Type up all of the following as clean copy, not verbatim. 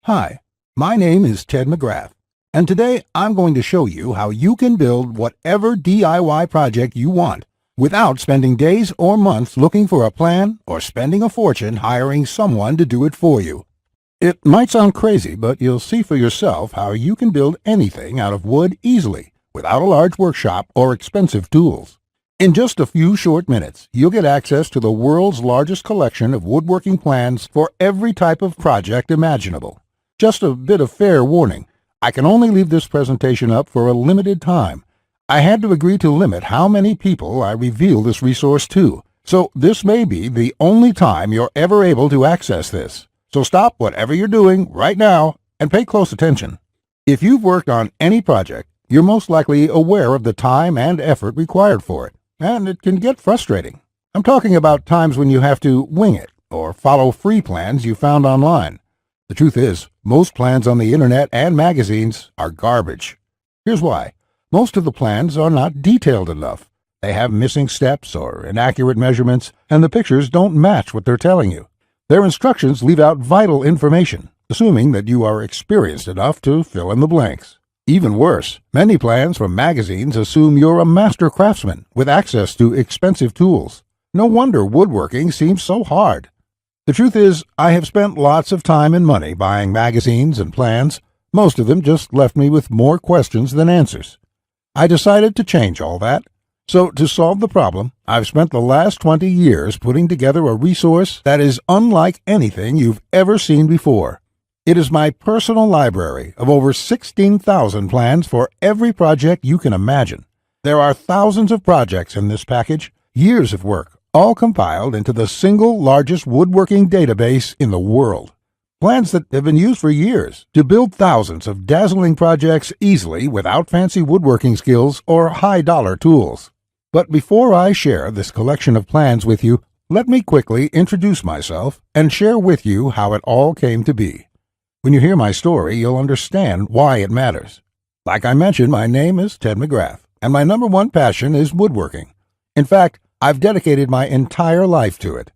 Hi, my name is Ted McGrath, and today I'm going to show you how you can build whatever DIY project you want without spending days or months looking for a plan or spending a fortune hiring someone to do it for you. It might sound crazy, but you'll see for yourself how you can build anything out of wood easily without a large workshop or expensive tools. In just a few short minutes, you'll get access to the world's largest collection of woodworking plans for every type of project imaginable. Just a bit of fair warning, I can only leave this presentation up for a limited time. I had to agree to limit how many people I reveal this resource to, so this may be the only time you're ever able to access this. So stop whatever you're doing right now and pay close attention. If you've worked on any project, you're most likely aware of the time and effort required for it, and it can get frustrating. I'm talking about times when you have to wing it or follow free plans you found online. The truth is, most plans on the internet and magazines are garbage. Here's why. Most of the plans are not detailed enough. They have missing steps or inaccurate measurements, and the pictures don't match what they're telling you. Their instructions leave out vital information, assuming that you are experienced enough to fill in the blanks. Even worse, many plans from magazines assume you're a master craftsman with access to expensive tools. No wonder woodworking seems so hard. The truth is, I have spent lots of time and money buying magazines and plans. Most of them just left me with more questions than answers. I decided to change all that. So to solve the problem, I've spent the last 20 years putting together a resource that is unlike anything you've ever seen before. It is my personal library of over 16,000 plans for every project you can imagine. There are thousands of projects in this package, years of work, all compiled into the single largest woodworking database in the world. Plans that have been used for years to build thousands of dazzling projects easily without fancy woodworking skills or high-dollar tools. But before I share this collection of plans with you, let me quickly introduce myself and share with you how it all came to be. When you hear my story, you'll understand why it matters. Like I mentioned, my name is Ted McGrath, and my number one passion is woodworking. In fact, I've dedicated my entire life to it.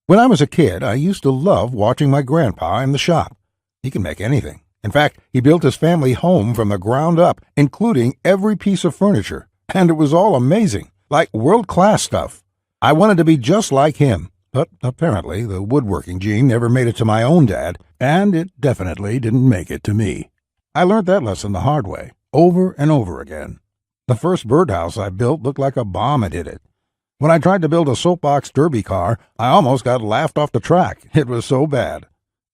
When I was a kid, I used to love watching my grandpa in the shop. He can make anything. In fact, he built his family home from the ground up, including every piece of furniture, and it was all amazing, like world-class stuff. I wanted to be just like him, but apparently the woodworking gene never made it to my own dad, and it definitely didn't make it to me. I learned that lesson the hard way, over and over again. The first birdhouse I built looked like a bomb had hit it. When I tried to build a soapbox derby car, I almost got laughed off the track. It was so bad.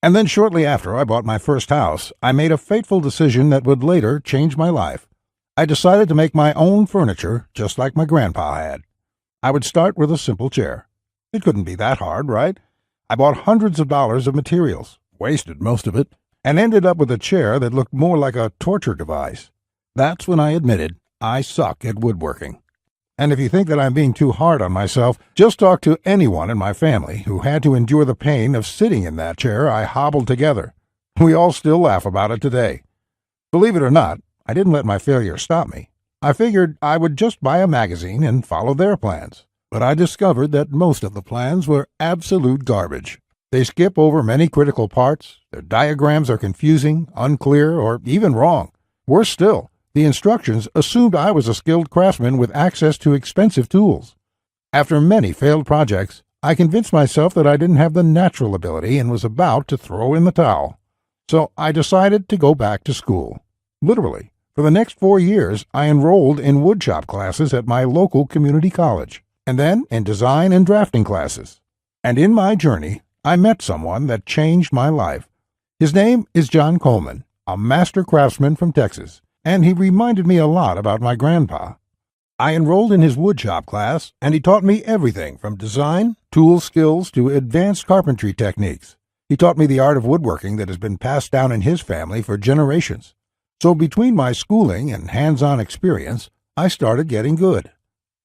And then shortly after I bought my first house, I made a fateful decision that would later change my life. I decided to make my own furniture just like my grandpa had. I would start with a simple chair. It couldn't be that hard, right? I bought hundreds of dollars of materials, wasted most of it, and ended up with a chair that looked more like a torture device. That's when I admitted I suck at woodworking. And if you think that I'm being too hard on myself, just talk to anyone in my family who had to endure the pain of sitting in that chair I hobbled together. We all still laugh about it today. Believe it or not, I didn't let my failure stop me. I figured I would just buy a magazine and follow their plans. But I discovered that most of the plans were absolute garbage. They skip over many critical parts, their diagrams are confusing, unclear, or even wrong. Worse still, the instructions assumed I was a skilled craftsman with access to expensive tools. After many failed projects, I convinced myself that I didn't have the natural ability and was about to throw in the towel. So I decided to go back to school. Literally, for the next 4 years, I enrolled in woodshop classes at my local community college, and then in design and drafting classes. And in my journey, I met someone that changed my life. His name is John Coleman, a master craftsman from Texas, and he reminded me a lot about my grandpa. I enrolled in his woodshop class, and he taught me everything from design, tool skills, to advanced carpentry techniques. He taught me the art of woodworking that has been passed down in his family for generations. So between my schooling and hands-on experience, I started getting good.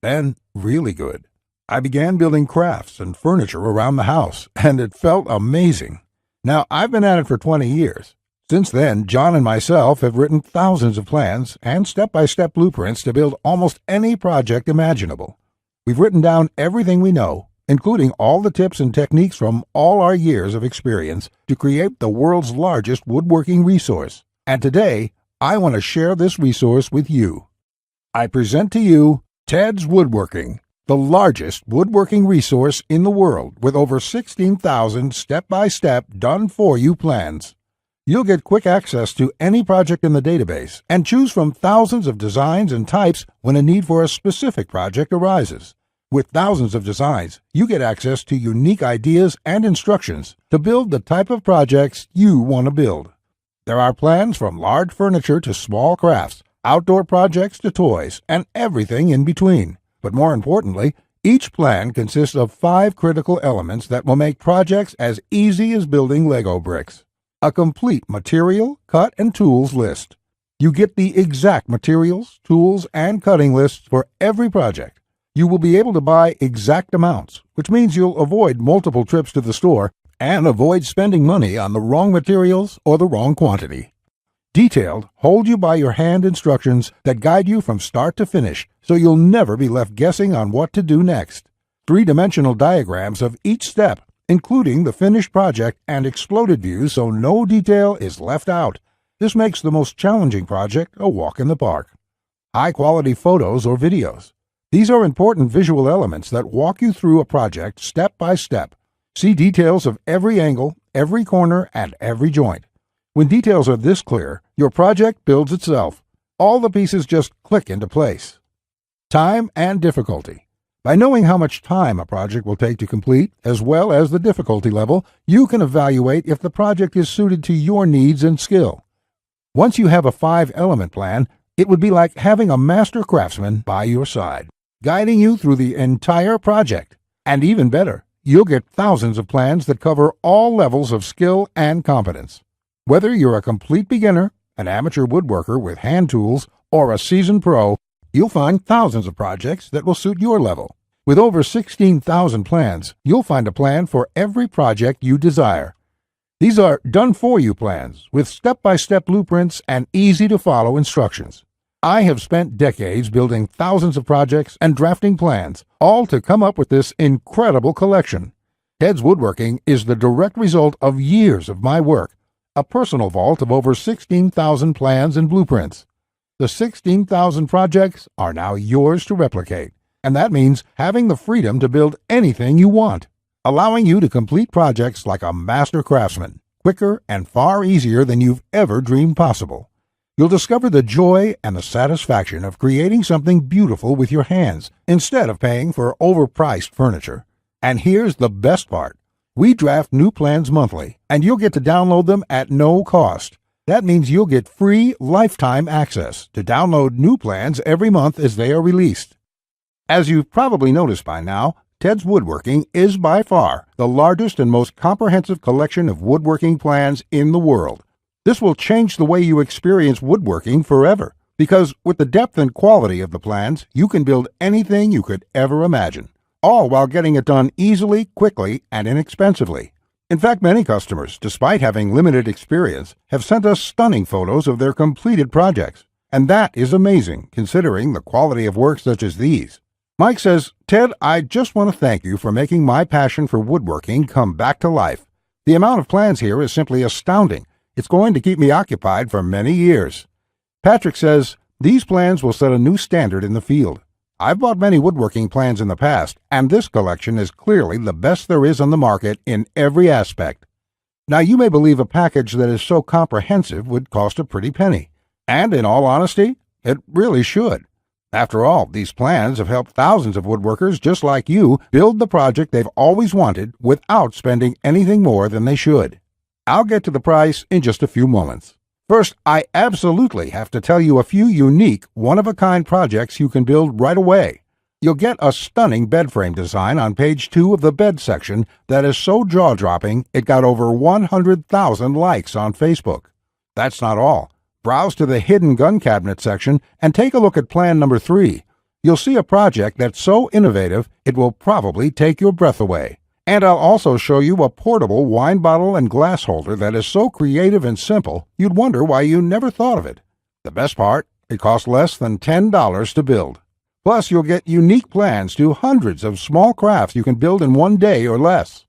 Then, really good. I began building crafts and furniture around the house, and it felt amazing. Now, I've been at it for 20 years. Since then, John and myself have written thousands of plans and step-by-step blueprints to build almost any project imaginable. We've written down everything we know, including all the tips and techniques from all our years of experience to create the world's largest woodworking resource. And today, I want to share this resource with you. I present to you TedsWoodworking, the largest woodworking resource in the world with over 16,000 step-by-step done-for-you plans. You'll get quick access to any project in the database and choose from thousands of designs and types when a need for a specific project arises. With thousands of designs, you get access to unique ideas and instructions to build the type of projects you want to build. There are plans from large furniture to small crafts, outdoor projects to toys, and everything in between. But more importantly, each plan consists of 5 critical elements that will make projects as easy as building Lego bricks. A complete material, cut, and tools list. You get the exact materials, tools, and cutting lists for every project. You will be able to buy exact amounts, which means you'll avoid multiple trips to the store and avoid spending money on the wrong materials or the wrong quantity. Detailed, hold-you-by-your-hand instructions that guide you from start to finish, so you'll never be left guessing on what to do next. 3-dimensional diagrams of each step, including the finished project and exploded views so no detail is left out. This makes the most challenging project a walk in the park. High-quality photos or videos. These are important visual elements that walk you through a project step by step. See details of every angle, every corner, and every joint. When details are this clear, your project builds itself. All the pieces just click into place. Time and difficulty. By knowing how much time a project will take to complete, as well as the difficulty level, you can evaluate if the project is suited to your needs and skill. Once you have a 5-element plan, it would be like having a master craftsman by your side, guiding you through the entire project. And even better, you'll get thousands of plans that cover all levels of skill and competence. Whether you're a complete beginner, an amateur woodworker with hand tools, or a seasoned pro, you'll find thousands of projects that will suit your level. With over 16,000 plans, you'll find a plan for every project you desire. These are done-for-you plans with step-by-step blueprints and easy-to-follow instructions. I have spent decades building thousands of projects and drafting plans, all to come up with this incredible collection. TedsWoodworking is the direct result of years of my work, a personal vault of over 16,000 plans and blueprints. The 16,000 projects are now yours to replicate, and that means having the freedom to build anything you want, allowing you to complete projects like a master craftsman, quicker and far easier than you've ever dreamed possible. You'll discover the joy and the satisfaction of creating something beautiful with your hands instead of paying for overpriced furniture. And here's the best part. We draft new plans monthly, and you'll get to download them at no cost. That means you'll get free lifetime access to download new plans every month as they are released. As you've probably noticed by now, TedsWoodworking is by far the largest and most comprehensive collection of woodworking plans in the world. This will change the way you experience woodworking forever, because with the depth and quality of the plans, you can build anything you could ever imagine, all while getting it done easily, quickly, and inexpensively. In fact, many customers, despite having limited experience, have sent us stunning photos of their completed projects. And that is amazing, considering the quality of work such as these. Mike says, "Ted, I just want to thank you for making my passion for woodworking come back to life. The amount of plans here is simply astounding. It's going to keep me occupied for many years." Patrick says, "These plans will set a new standard in the field. I've bought many woodworking plans in the past, and this collection is clearly the best there is on the market in every aspect." Now, you may believe a package that is so comprehensive would cost a pretty penny. And in all honesty, it really should. After all, these plans have helped thousands of woodworkers just like you build the project they've always wanted without spending anything more than they should. I'll get to the price in just a few moments. First, I absolutely have to tell you a few unique, one-of-a-kind projects you can build right away. You'll get a stunning bed frame design on page 2 of the bed section that is so jaw-dropping it got over 100,000 likes on Facebook. That's not all. Browse to the hidden gun cabinet section and take a look at plan number 3. You'll see a project that's so innovative it will probably take your breath away. And I'll also show you a portable wine bottle and glass holder that is so creative and simple you'd wonder why you never thought of it. The best part, it costs less than $10 to build. Plus, you'll get unique plans to hundreds of small crafts you can build in one day or less.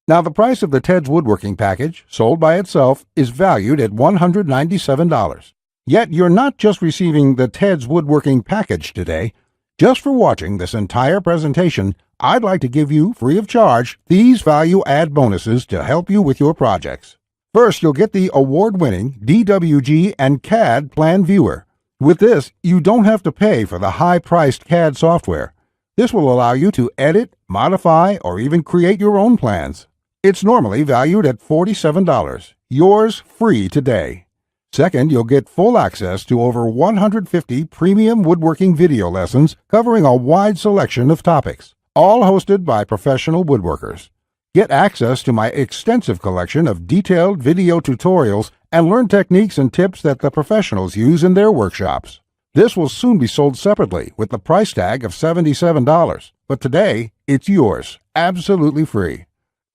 Now, the price of the Ted's Woodworking package, sold by itself, is valued at $197. Yet, you're not just receiving the Ted's Woodworking package today. Just for watching this entire presentation, I'd like to give you, free of charge, these value-add bonuses to help you with your projects. First, you'll get the award-winning DWG and CAD Plan Viewer. With this, you don't have to pay for the high-priced CAD software. This will allow you to edit, modify, or even create your own plans. It's normally valued at $47. Yours free today. Second, you'll get full access to over 150 premium woodworking video lessons covering a wide selection of topics, all hosted by professional woodworkers. Get access to my extensive collection of detailed video tutorials and learn techniques and tips that the professionals use in their workshops. This will soon be sold separately with the price tag of $77, but today it's yours, absolutely free.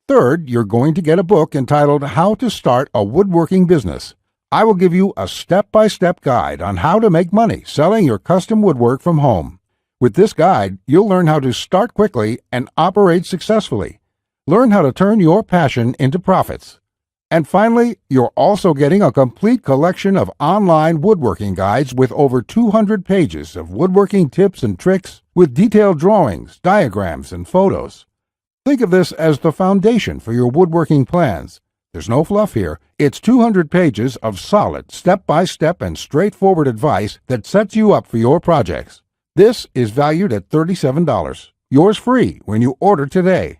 Third, you're going to get a book entitled How to Start a Woodworking Business. I will give you a step-by-step guide on how to make money selling your custom woodwork from home. With this guide, you'll learn how to start quickly and operate successfully. Learn how to turn your passion into profits. And finally, you're also getting a complete collection of online woodworking guides with over 200 pages of woodworking tips and tricks with detailed drawings, diagrams, and photos. Think of this as the foundation for your woodworking plans. There's no fluff here. It's 200 pages of solid, step-by-step and straightforward advice that sets you up for your projects. This is valued at $37. Yours free when you order today.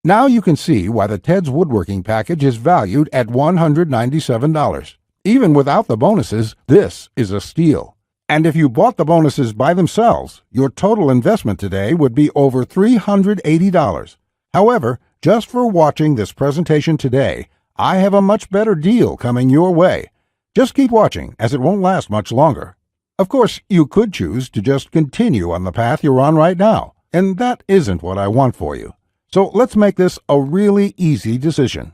Now you can see why the Ted's Woodworking package is valued at $197. Even without the bonuses, this is a steal. And if you bought the bonuses by themselves, your total investment today would be over $380. However, just for watching this presentation today, I have a much better deal coming your way. Just keep watching, as it won't last much longer. Of course, you could choose to just continue on the path you're on right now, and that isn't what I want for you. So let's make this a really easy decision.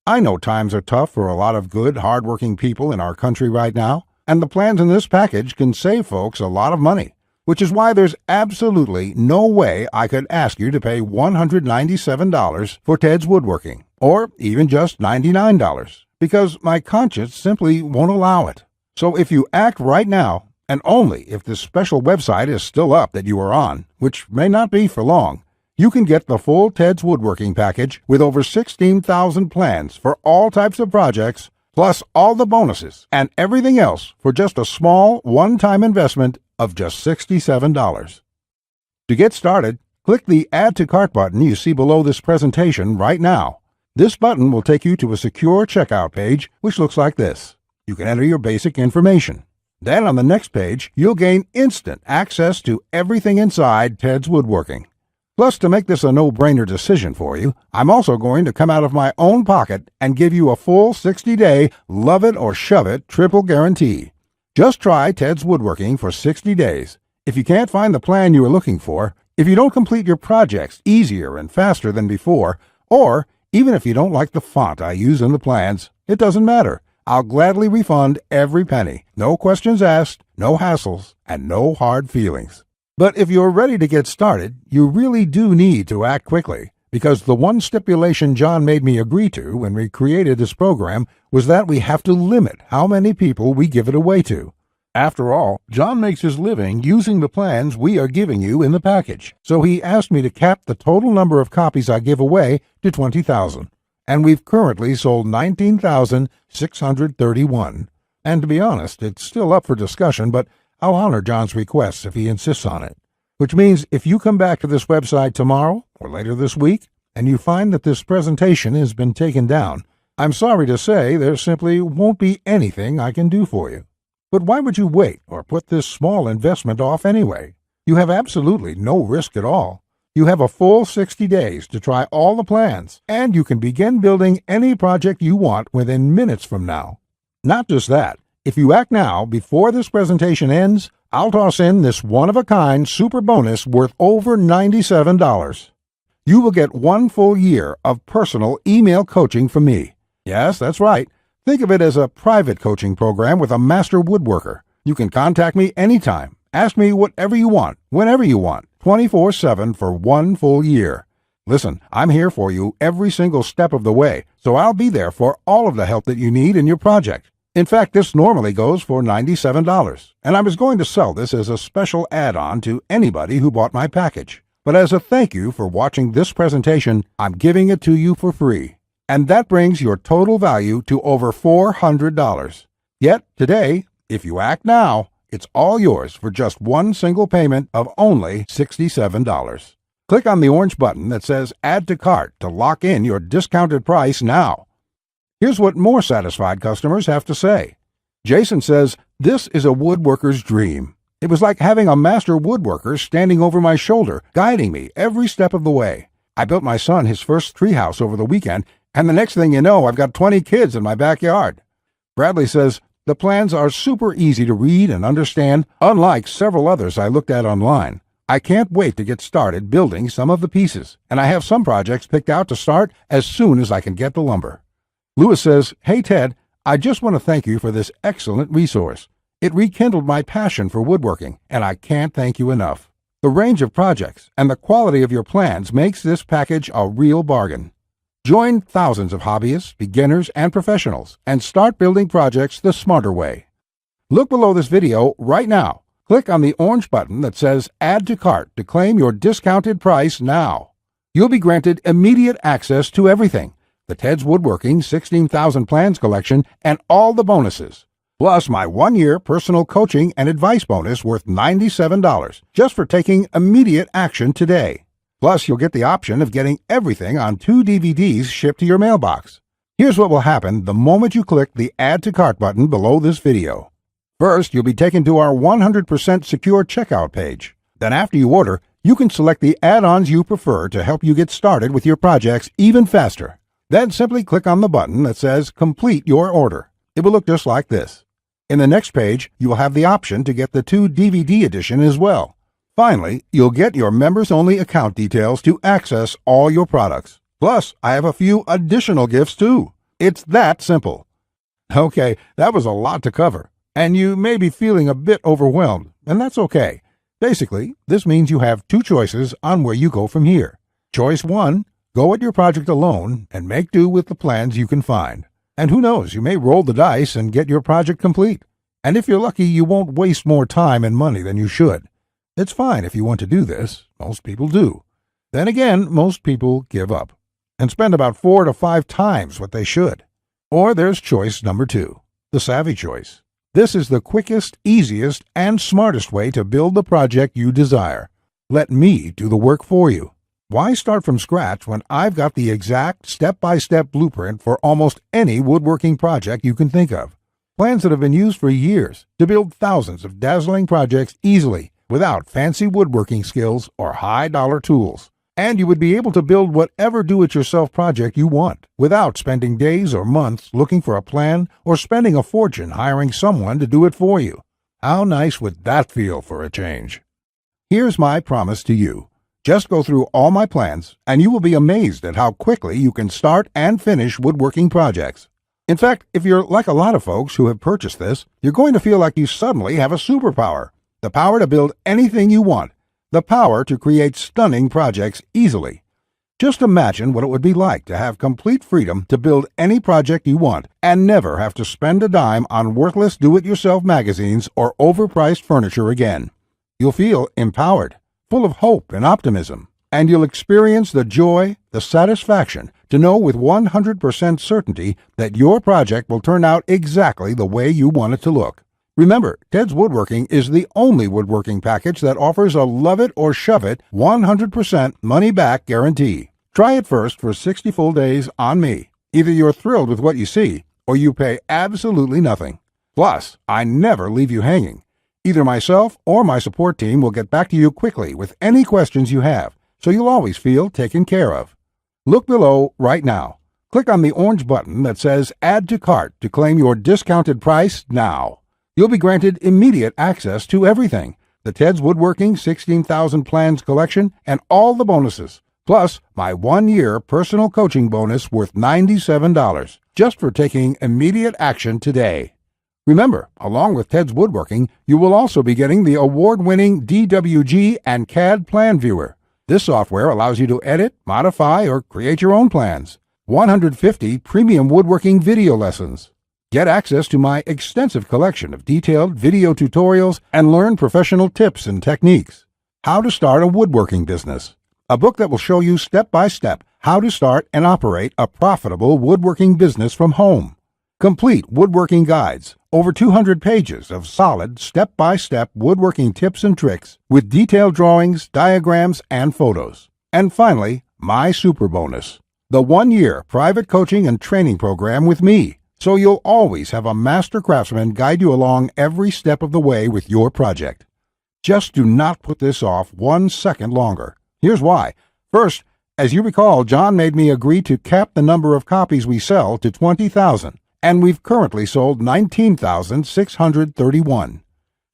I know times are tough for a lot of good, hard-working people in our country right now, and the plans in this package can save folks a lot of money, which is why there's absolutely no way I could ask you to pay $197 for Ted's Woodworking, or even just $99, because my conscience simply won't allow it. So if you act right now, and only if this special website is still up that you are on, which may not be for long, you can get the full Ted's Woodworking package with over 16,000 plans for all types of projects, plus all the bonuses and everything else for just a small one-time investment of just $67. To get started, click the Add to Cart button you see below this presentation right now. This button will take you to a secure checkout page, which looks like this. You can enter your basic information. Then on the next page, you'll gain instant access to everything inside Ted's Woodworking. Plus, to make this a no-brainer decision for you, I'm also going to come out of my own pocket and give you a full 60-day love it or shove it triple guarantee. Just try Ted's Woodworking for 60 days. If you can't find the plan you are looking for, if you don't complete your projects easier and faster than before, or even if you don't like the font I use in the plans, it doesn't matter. I'll gladly refund every penny. No questions asked, no hassles, and no hard feelings. But if you're ready to get started, you really do need to act quickly, because the one stipulation John made me agree to when we created this program was that we have to limit how many people we give it away to. After all, John makes his living using the plans we are giving you in the package, so he asked me to cap the total number of copies I give away to 20,000. And we've currently sold 19,631. And to be honest, it's still up for discussion, but I'll honor John's request if he insists on it. Which means if you come back to this website tomorrow or later this week and you find that this presentation has been taken down, I'm sorry to say there simply won't be anything I can do for you. But why would you wait or put this small investment off anyway? You have absolutely no risk at all. You have a full 60 days to try all the plans, and you can begin building any project you want within minutes from now. Not just that, if you act now before this presentation ends, I'll toss in this one-of-a-kind super bonus worth over $97. You will get 1 full year of personal email coaching from me. Yes, that's right. Think of it as a private coaching program with a master woodworker. You can contact me anytime, Ask me whatever you want, whenever you want, 24/7 for 1 full year. Listen, I'm here for you every single step of the way, so I'll be there for all of the help that you need in your project. In fact, this normally goes for $97, and I was going to sell this as a special add-on to anybody who bought my package. But as a thank you for watching this presentation, I'm giving it to you for free. And that brings your total value to over $400. Yet, today, if you act now, it's all yours for just one single payment of only $67. Click on the orange button that says Add to Cart to lock in your discounted price now. Here's what more satisfied customers have to say. Jason says, "This is a woodworker's dream. It was like having a master woodworker standing over my shoulder, guiding me every step of the way. I built my son his first treehouse over the weekend, and the next thing you know, I've got 20 kids in my backyard." Bradley says, "The plans are super easy to read and understand, unlike several others I looked at online. I can't wait to get started building some of the pieces, and I have some projects picked out to start as soon as I can get the lumber." Lewis says, "Hey Ted, I just want to thank you for this excellent resource. It rekindled my passion for woodworking, and I can't thank you enough. The range of projects and the quality of your plans makes this package a real bargain. Join thousands of hobbyists, beginners, and professionals, and start building projects the smarter way. Look below this video right now. Click on the orange button that says Add to Cart to claim your discounted price now. You'll be granted immediate access to everything: the Ted's Woodworking 16,000 Plans collection and all the bonuses, plus my 1-year personal coaching and advice bonus worth $97 just for taking immediate action today. Plus, you'll get the option of getting everything on 2 DVDs shipped to your mailbox. Here's what will happen the moment you click the Add to Cart button below this video. First, you'll be taken to our 100% secure checkout page. Then after you order, you can select the add-ons you prefer to help you get started with your projects even faster. Then simply click on the button that says Complete Your Order. It will look just like this. In the next page, you will have the option to get the 2 DVD edition as well. Finally, you'll get your members-only account details to access all your products. Plus, I have a few additional gifts too. It's that simple. Okay, that was a lot to cover, and you may be feeling a bit overwhelmed, and that's okay. Basically, this means you have 2 choices on where you go from here. Choice 1, go at your project alone and make do with the plans you can find. And who knows, you may roll the dice and get your project complete. And if you're lucky, you won't waste more time and money than you should. It's fine if you want to do this. Most people do. Then again, most people give up and spend about 4 to 5 times what they should. Or there's choice number 2, the savvy choice. This is the quickest, easiest, and smartest way to build the project you desire. Let me do the work for you. Why start from scratch when I've got the exact step-by-step blueprint for almost any woodworking project you can think of? Plans that have been used for years to build thousands of dazzling projects easily without fancy woodworking skills or high-dollar tools. And you would be able to build whatever do-it-yourself project you want without spending days or months looking for a plan or spending a fortune hiring someone to do it for you. How nice would that feel for a change? Here's my promise to you. Just go through all my plans, and you will be amazed at how quickly you can start and finish woodworking projects. In fact, if you're like a lot of folks who have purchased this, you're going to feel like you suddenly have a superpower. The power to build anything you want. The power to create stunning projects easily. Just imagine what it would be like to have complete freedom to build any project you want and never have to spend a dime on worthless do-it-yourself magazines or overpriced furniture again. You'll feel empowered, full of hope and optimism, and you'll experience the joy, the satisfaction to know with 100% certainty that your project will turn out exactly the way you want it to look. Remember, Ted's Woodworking is the only woodworking package that offers a love it or shove it 100% money-back guarantee. Try it first for 60 full days on me. Either you're thrilled with what you see, or you pay absolutely nothing. Plus, I never leave you hanging. Either myself or my support team will get back to you quickly with any questions you have, so you'll always feel taken care of. Look below right now. Click on the orange button that says Add to Cart to claim your discounted price now. You'll be granted immediate access to everything: the Ted's Woodworking 16,000 Plans collection and all the bonuses, plus my 1-year personal coaching bonus worth $97 just for taking immediate action today. Remember, along with Ted's Woodworking, you will also be getting the award-winning DWG and CAD Plan Viewer. This software allows you to edit, modify, or create your own plans. 150 premium woodworking video lessons. Get access to my extensive collection of detailed video tutorials and learn professional tips and techniques. How to Start a Woodworking Business. A book that will show you step-by-step how to start and operate a profitable woodworking business from home. Complete woodworking guides, over 200 pages of solid step-by-step woodworking tips and tricks with detailed drawings, diagrams, and photos. And finally, my super bonus, the 1-year private coaching and training program with me, so you'll always have a master craftsman guide you along every step of the way with your project. Just do not put this off 1 second longer. Here's why. First, as you recall, John made me agree to cap the number of copies we sell to 20,000, and we've currently sold 19,631.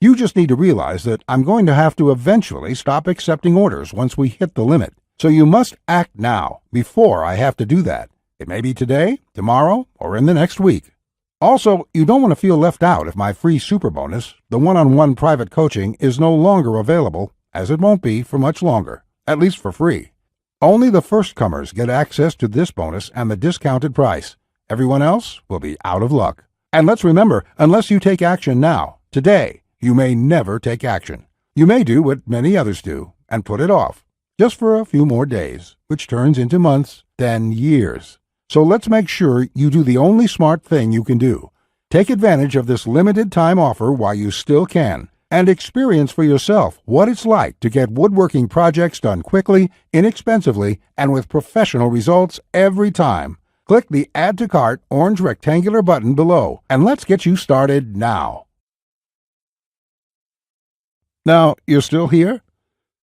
You just need to realize that I'm going to have to eventually stop accepting orders once we hit the limit, so you must act now before I have to do that. It may be today, tomorrow, or in the next week. Also, you don't want to feel left out if my free super bonus, the one-on-one private coaching, is no longer available, as it won't be for much longer, at least for free. Only the first comers get access to this bonus and the discounted price. Everyone else will be out of luck. And let's remember, unless you take action now, today, you may never take action. You may do what many others do and put it off, just for a few more days, which turns into months, then years. So let's make sure you do the only smart thing you can do. Take advantage of this limited time offer while you still can, and experience for yourself what it's like to get woodworking projects done quickly, inexpensively, and with professional results every time. Click the Add to Cart orange rectangular button below, and let's get you started now. Now, you're still here?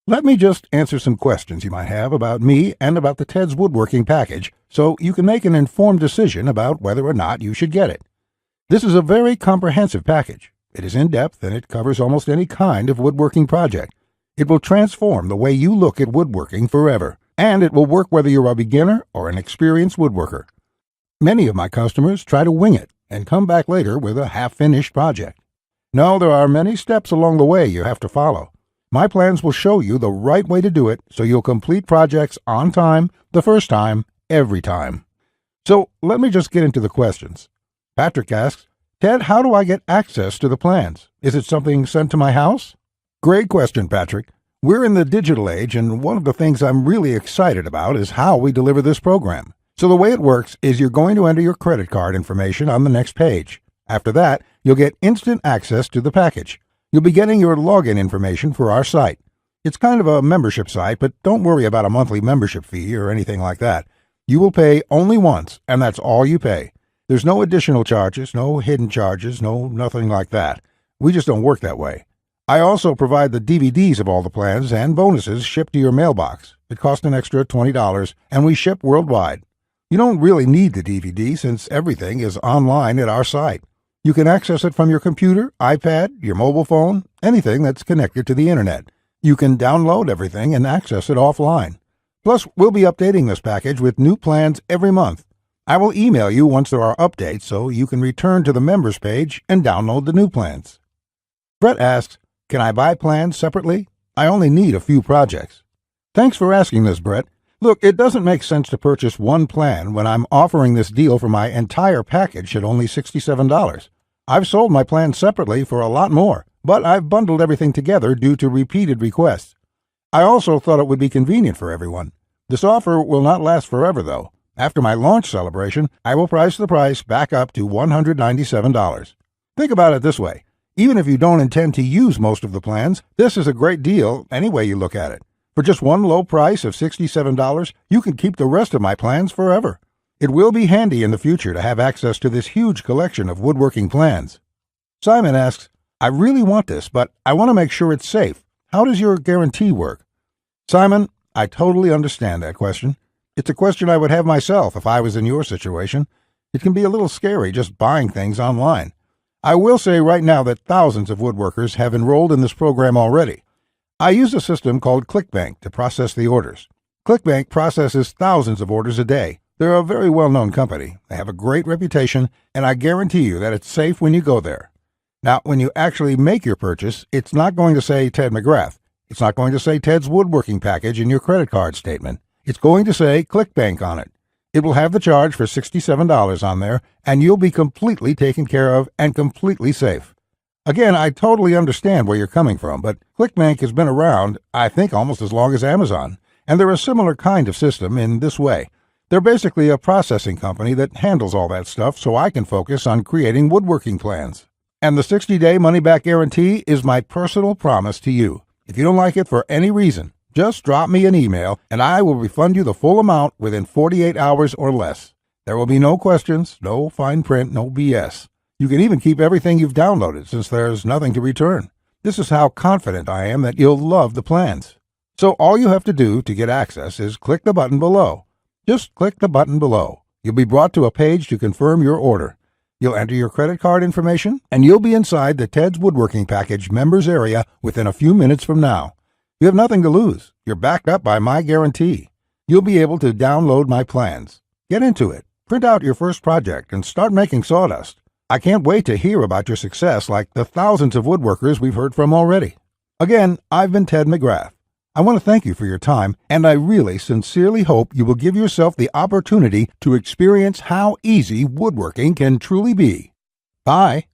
Let me just answer some questions you might have about me and about the Ted's Woodworking package, so you can make an informed decision about whether or not you should get it. This is a very comprehensive package. It is in-depth and it covers almost any kind of woodworking project. It will transform the way you look at woodworking forever, and it will work whether you're a beginner or an experienced woodworker. Many of my customers try to wing it and come back later with a half-finished project. No, there are many steps along the way you have to follow. My plans will show you the right way to do it so you'll complete projects on time, the first time, every time. So let me just get into the questions. Patrick asks, Ted, how do I get access to the plans? Is it something sent to my house? Great question, Patrick. We're in the digital age, and one of the things I'm really excited about is how we deliver this program. So the way it works is you're going to enter your credit card information on the next page. After that, you'll get instant access to the package. You'll be getting your login information for our site. It's kind of a membership site, but don't worry about a monthly membership fee or anything like that. You will pay only once, and that's all you pay. There's no additional charges, no hidden charges, nothing like that. We just don't work that way. I also provide the DVDs of all the plans and bonuses shipped to your mailbox. It costs an extra $20, and we ship worldwide. You don't really need the DVD since everything is online at our site. You can access it from your computer, iPad, your mobile phone, anything that's connected to the internet. You can download everything and access it offline. Plus, we'll be updating this package with new plans every month. I will email you once there are updates so you can return to the members page and download the new plans. Brett asks, can I buy plans separately? I only need a few projects. Thanks for asking this, Brett. Look, it doesn't make sense to purchase one plan when I'm offering this deal for my entire package at only $67. I've sold my plans separately for a lot more, but I've bundled everything together due to repeated requests. I also thought it would be convenient for everyone. This offer will not last forever, though. After my launch celebration, I will price the price back up to $197. Think about it this way. Even if you don't intend to use most of the plans, this is a great deal any way you look at it. For just one low price of $67, you can keep the rest of my plans forever. It will be handy in the future to have access to this huge collection of woodworking plans. Simon asks, I really want this, but I want to make sure it's safe. How does your guarantee work? Simon, I totally understand that question. It's a question I would have myself if I was in your situation. It can be a little scary just buying things online. I will say right now that thousands of woodworkers have enrolled in this program already. I use a system called ClickBank to process the orders. ClickBank processes thousands of orders a day. They're a very well-known company. They have a great reputation, and I guarantee you that it's safe when you go there. Now, when you actually make your purchase, it's not going to say Ted McGrath. It's not going to say Ted's Woodworking package in your credit card statement. It's going to say ClickBank on it. It will have the charge for $67 on there, and you'll be completely taken care of and completely safe. Again, I totally understand where you're coming from, but ClickBank has been around, I think, almost as long as Amazon, and they're a similar kind of system in this way. They're basically a processing company that handles all that stuff so I can focus on creating woodworking plans. And the 60-day money-back guarantee is my personal promise to you. If you don't like it for any reason, just drop me an email and I will refund you the full amount within 48 hours or less. There will be no questions, no fine print, no BS. You can even keep everything you've downloaded since there's nothing to return. This is how confident I am that you'll love the plans. So all you have to do to get access is click the button below. Just click the button below. You'll be brought to a page to confirm your order. You'll enter your credit card information, and you'll be inside the Ted's Woodworking Package members area within a few minutes from now. You have nothing to lose. You're backed up by my guarantee. You'll be able to download my plans. Get into it. Print out your first project and start making sawdust. I can't wait to hear about your success like the thousands of woodworkers we've heard from already. Again, I've been Ted McGrath. I want to thank you for your time, and I really sincerely hope you will give yourself the opportunity to experience how easy woodworking can truly be. Bye.